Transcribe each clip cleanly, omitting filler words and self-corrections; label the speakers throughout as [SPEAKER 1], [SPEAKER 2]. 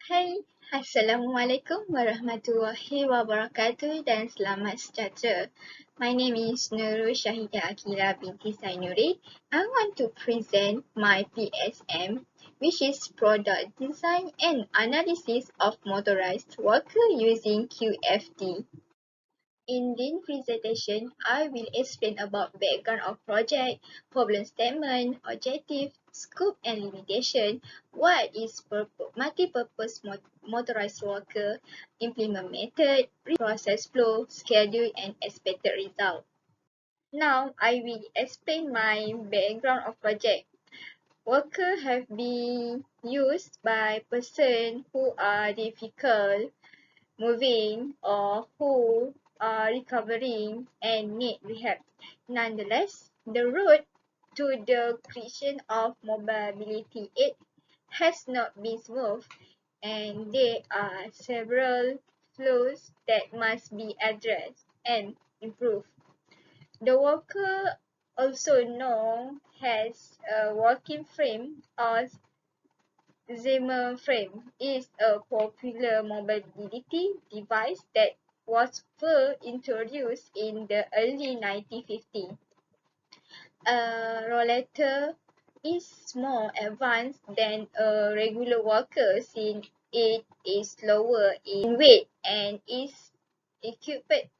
[SPEAKER 1] Hai, Assalamualaikum warahmatullahi wabarakatuh dan selamat sejahtera. My name is Nurul Syahidah Akila binti Sainuri. I want to present my PSM, which is Product Design and Analysis of Motorized Worker using QFD. In this presentation, I will explain about background of project, problem statement, objective, scope and limitation, what is multi-purpose motorized worker, implement method, process flow, schedule and expected result. Now, I will explain my background of project. Worker have been used by persons who are difficult moving or who are recovering and need rehab. Nonetheless, the road to the creation of mobility aid has not been smooth, and there are several flaws that must be addressed and improved. The worker, also known as a walking frame or Zimmer frame, is a popular mobility device that was first introduced in the early 1950s. A rollator is more advanced than a regular walker since it is lower in weight and is equipped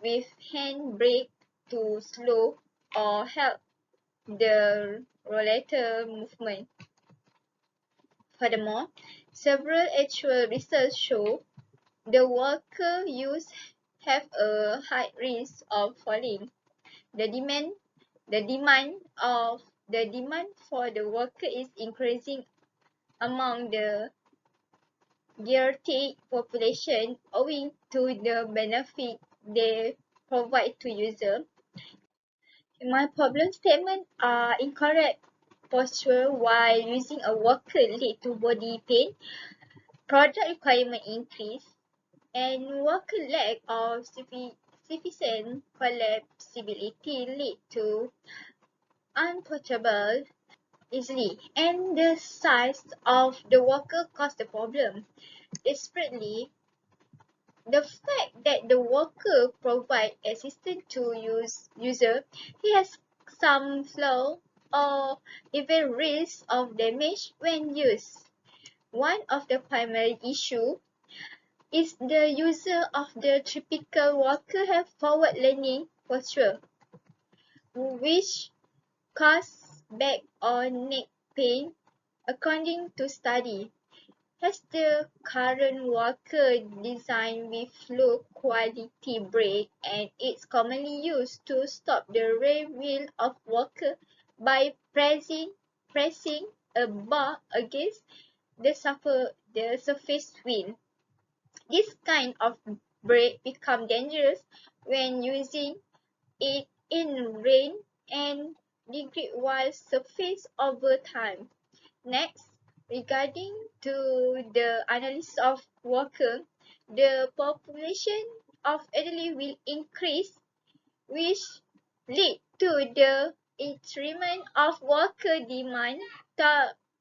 [SPEAKER 1] with hand brake to slow or help the rollator movement. Furthermore, several actual research show the worker used have a high risk of falling. The demand for the worker is increasing among the geriatric population owing to the benefit they provide to users. My problem statement are incorrect posture while using a walker lead to body pain, product requirement increase, and worker lack of sufficient flexibility lead to unportable easily, and the size of the walker cause the problem. Desperately, the fact that the worker provide assistance to user, he has some flaw or even risk of damage when used. One of the primary issue is the user of the typical walker have forward leaning posture, which cause back or neck pain according to study. As the current walker designed with low quality brake and it's commonly used to stop the rear wheel of walker by pressing a bar against the surface wheel. This kind of brake become dangerous when using it in rain and degrade while surface over time. Next, regarding to the analysis of worker, the population of elderly will increase, which lead to the increment of worker demand.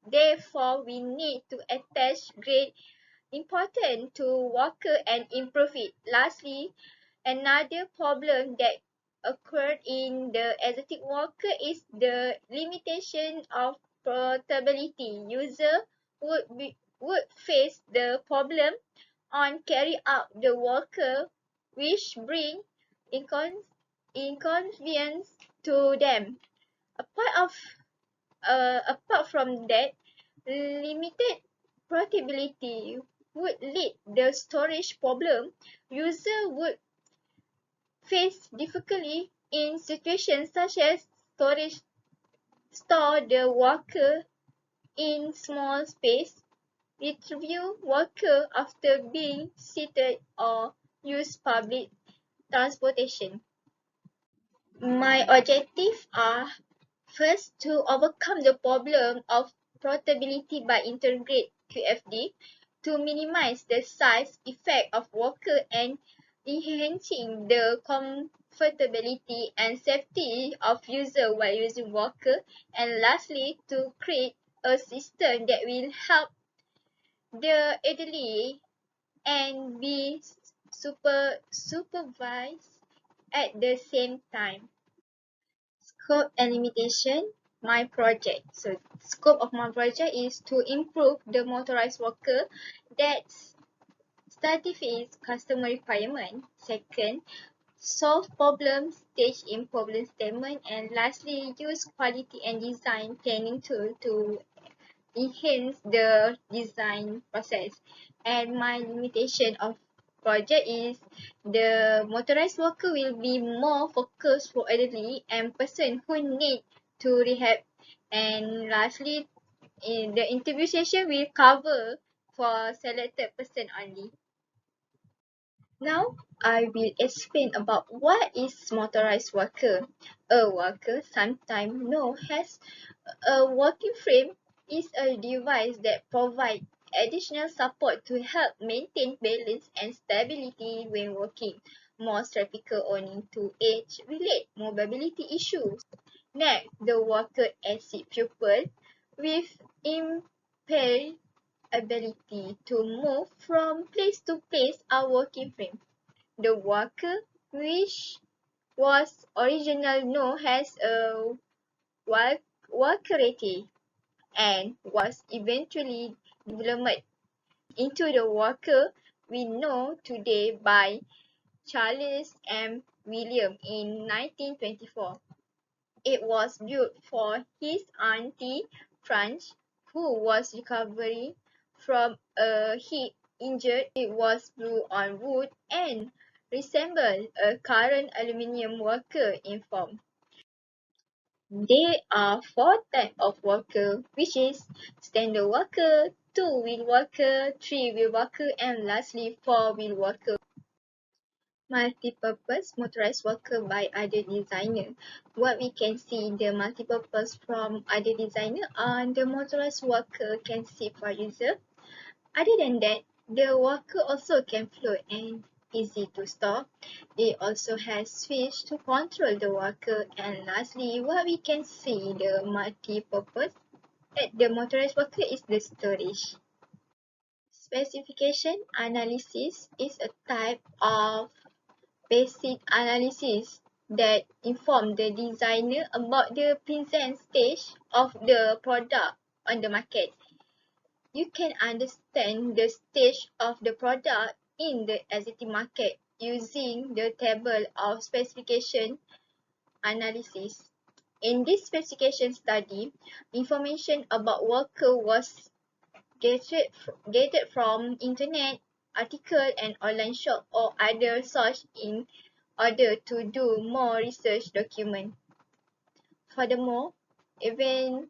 [SPEAKER 1] Therefore, we need to attach great importance to worker and improve it. Lastly, another problem that occurred in the exotic worker is the limitation of portability. User would face the problem on carry out the worker, which bring inconvenience to them. Apart from that, limited portability would lead the storage problem. User would face difficulty in situations such as store the worker in small space, retrieve worker after being seated or use public transportation. My objectives are first to overcome the problem of portability by integrate QFD, to minimize the size effect of worker and enhancing the comfortability and safety of user while using worker, and lastly to create a system that will help the elderly and be supervised at the same time. Scope and limitation, my project. So scope of my project is to improve the motorized worker that satisfies customer requirement. Second, solve problems, stage in problem statement, and lastly, use quality and design planning tool to enhance the design process. And my limitation of project is the motorized worker will be more focused for elderly and person who need to rehab. And lastly, in the interview session will cover for selected person only. Now, I will explain about what is motorized worker. A worker, sometimes known as a walking frame, is a device that provides additional support to help maintain balance and stability when walking. Most typical owing to age-related mobility issues. Next, the walker assist pupil with impaired ability to move from place to place are walking frame. The walker, which was originally known as a walkerette and was eventually developed into the walker we know today by Charles M. Williams in 1924. It was built for his auntie Franch, who was recovering from a hip injury. It was built on wood and resembled a current aluminium walker in form. There are four types of walker, which is standard walker, two-wheel walker, three-wheel walker, and lastly four-wheel walker. Multipurpose motorized walker by other designer. What we can see the multipurpose from other designer on the motorized walker can sit for user. Other than that, the walker also can float and easy to stop. It also has switch to control the walker. And lastly, what we can see the multi-purpose at the motorized walker is the storage. Specification analysis is a type of basic analysis that inform the designer about the present stage of the product on the market. You can understand the stage of the product in the existing market using the table of specification analysis. In this specification study, information about worker was gathered from internet, article and online shop or other source in order to do more research document. Furthermore, even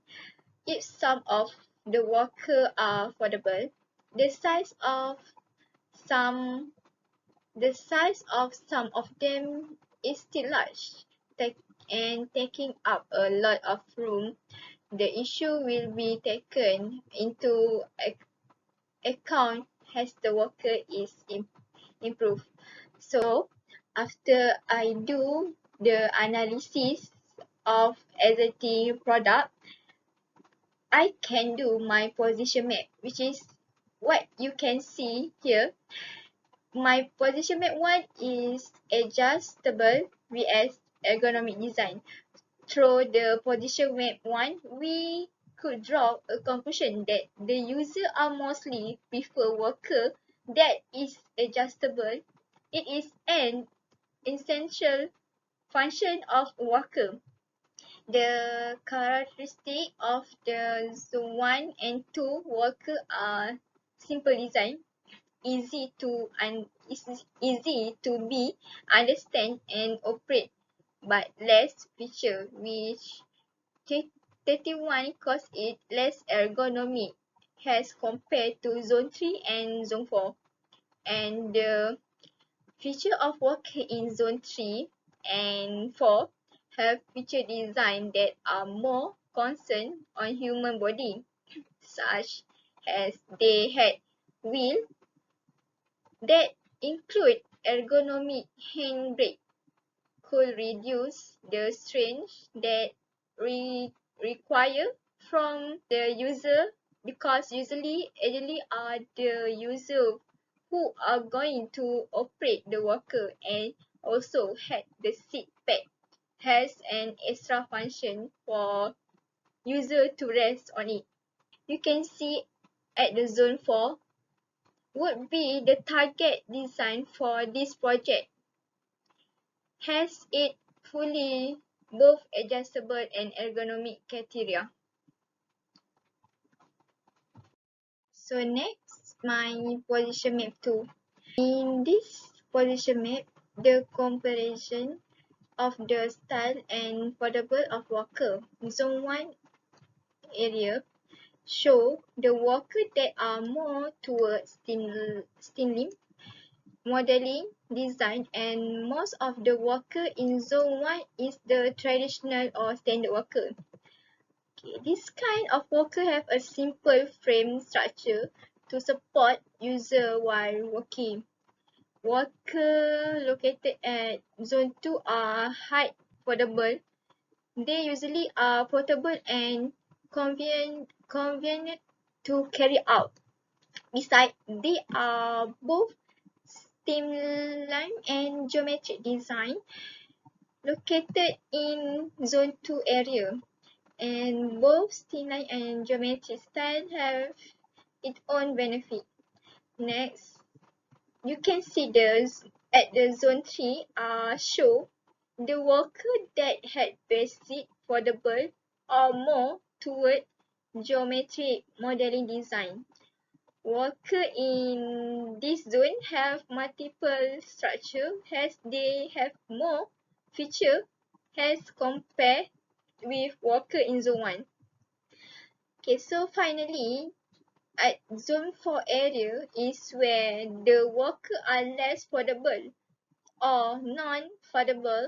[SPEAKER 1] if some of the worker are affordable, the size of some some of them is still large and taking up a lot of room. The issue will be taken into account as the worker is improved. So after I do the analysis of existing product, I can do my position map, which is what you can see here. My position map one is adjustable vs ergonomic design. Through the position map one, we could draw a conclusion that the user are mostly prefer worker that is adjustable. It is an essential function of worker. The characteristic of the zone 1 and 2 worker are simple design, easy to be understand and operate, but less feature, which 31 cause it less ergonomic as compared to zone 3 and zone 4. And the feature of working in zone 3 and 4 have feature design that are more concerned on human body, such as they had wheel that include ergonomic handbrake could reduce the strain that require from the user because usually are the user who are going to operate the walker, and also had the seat pad has an extra function for user to rest on it. You can see at the zone 4 would be the target design for this project. Has it fully both adjustable and ergonomic criteria. So next, my position map 2. In this position map, the comparison of the style and affordable of walker. Zone 1 area show the walker that are more towards thin modeling design, and most of the walker in zone 1 is the traditional or standard walker. Okay, this kind of walker have a simple frame structure to support user while walking. Walker located at zone 2 are height affordable. They usually are portable and convenient to carry out. Besides, they are both streamline and geometric design located in zone 2 area, and both streamline and geometric style have its own benefit. Next, you can see at the zone 3 show the walker that had basic affordable or more toward geometric modeling design. Walker in this zone have multiple structure as they have more feature as compared with walker in zone 1. Okay, so finally, at zone 4 area is where the walker are less affordable or non-affordable,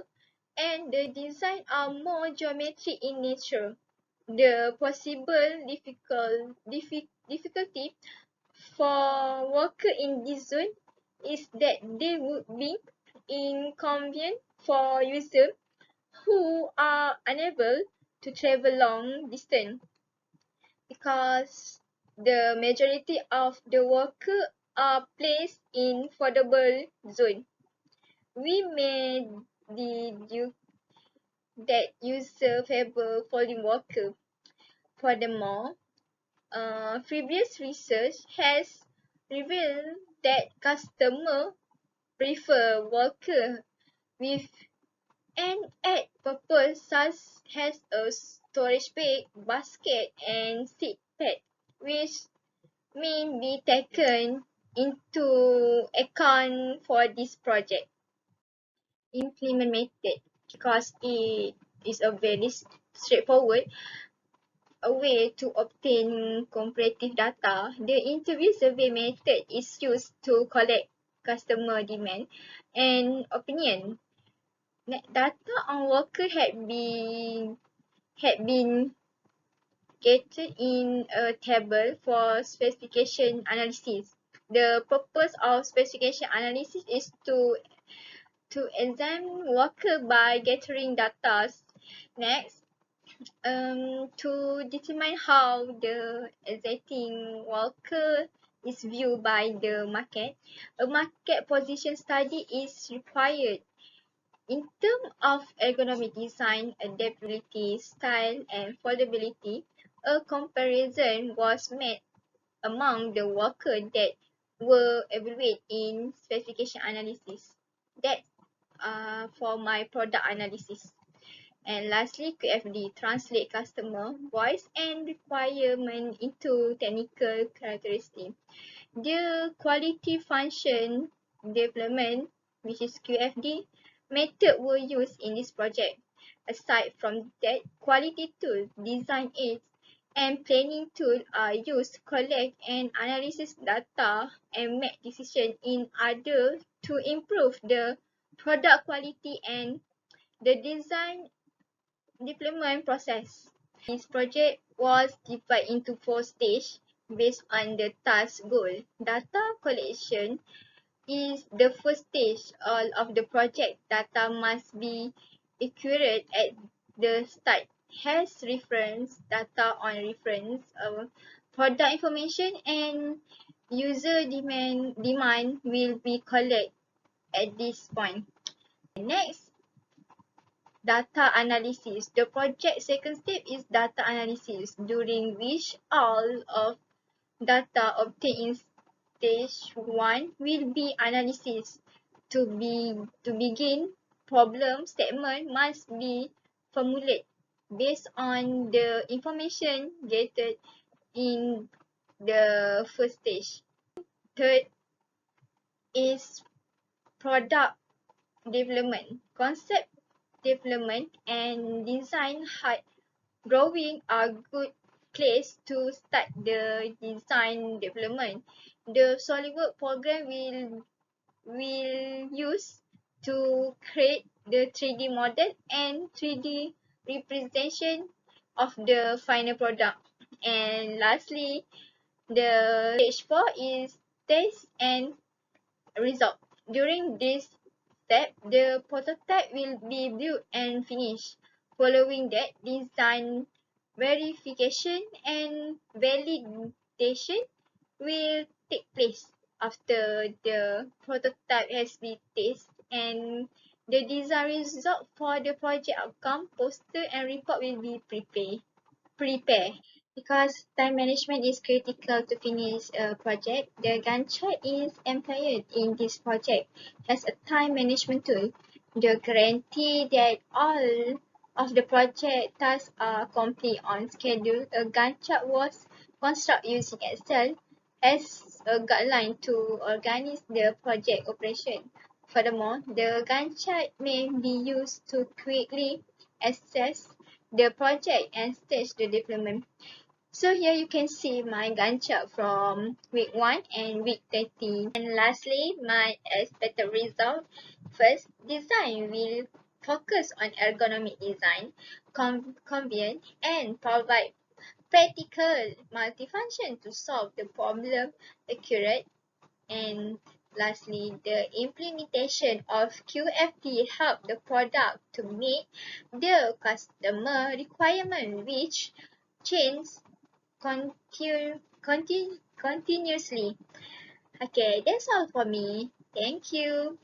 [SPEAKER 1] and the design are more geometric in nature. The possible difficulty for worker in this zone is that they would be inconvenient for users who are unable to travel long distance, because the majority of the worker are placed in affordable zone. We may deduce that user favor folding worker. Furthermore, previous research has revealed that customers prefer worker with an add purpose such as a storage bag, basket, and seat pad, which may be taken into account for this project. Implement method, because it is a very straightforward a way to obtain comparative data. The interview survey method is used to collect customer demand and opinion. Data on worker had been gathered in a table for specification analysis. The purpose of specification analysis is to examine worker by gathering data. Next, to determine how the existing worker is viewed by the market, a market position study is required. In terms of ergonomic design, adaptability, style, and foldability, a comparison was made among the workers that were evaluated in specification analysis. That's for my product analysis. And lastly, QFD, translate customer voice and requirement into technical characteristics. The quality function development, which is QFD, method were used in this project. Aside from that, quality tool, design aids, and planning tool are used to collect and analyze data and make decisions in order to improve the product quality and the design deployment process. This project was divided into 4 stages based on the task goal. Data collection is the first stage of the project. Data must be accurate at the start. Has reference data on reference product information and user demand will be collected at this point. Next, data analysis. The project second step is data analysis, during which all of data obtained in stage 1 will be analysis. To begin, problem statement must be formulated based on the information gathered in the first stage. Third is product development. Concept development and design hard drawing are good place to start the design development. The SolidWorks program will use to create the 3D model and 3D representation of the final product. And lastly, the stage 4 is test and result. During this step, the prototype will be built and finished. Following that, design verification and validation will take place after the prototype has been tested, and the design result for the project outcome, poster and report will be prepared. Because time management is critical to finish a project, the Gantt chart is employed in this project as a time management tool. The guarantee that all of the project tasks are complete on schedule. A Gantt chart was constructed using Excel as a guideline to organize the project operation. Furthermore, the Gantt chart may be used to quickly assess the project and stage the development. So here you can see my Gantt chart from week 1 and week 30. And lastly, my expected result. First, design will focus on ergonomic design, convenient, and provide practical multifunction to solve the problem accurate. And lastly, the implementation of QFD help the product to meet the customer requirement, which change continuously. Okay, that's all for me. Thank you.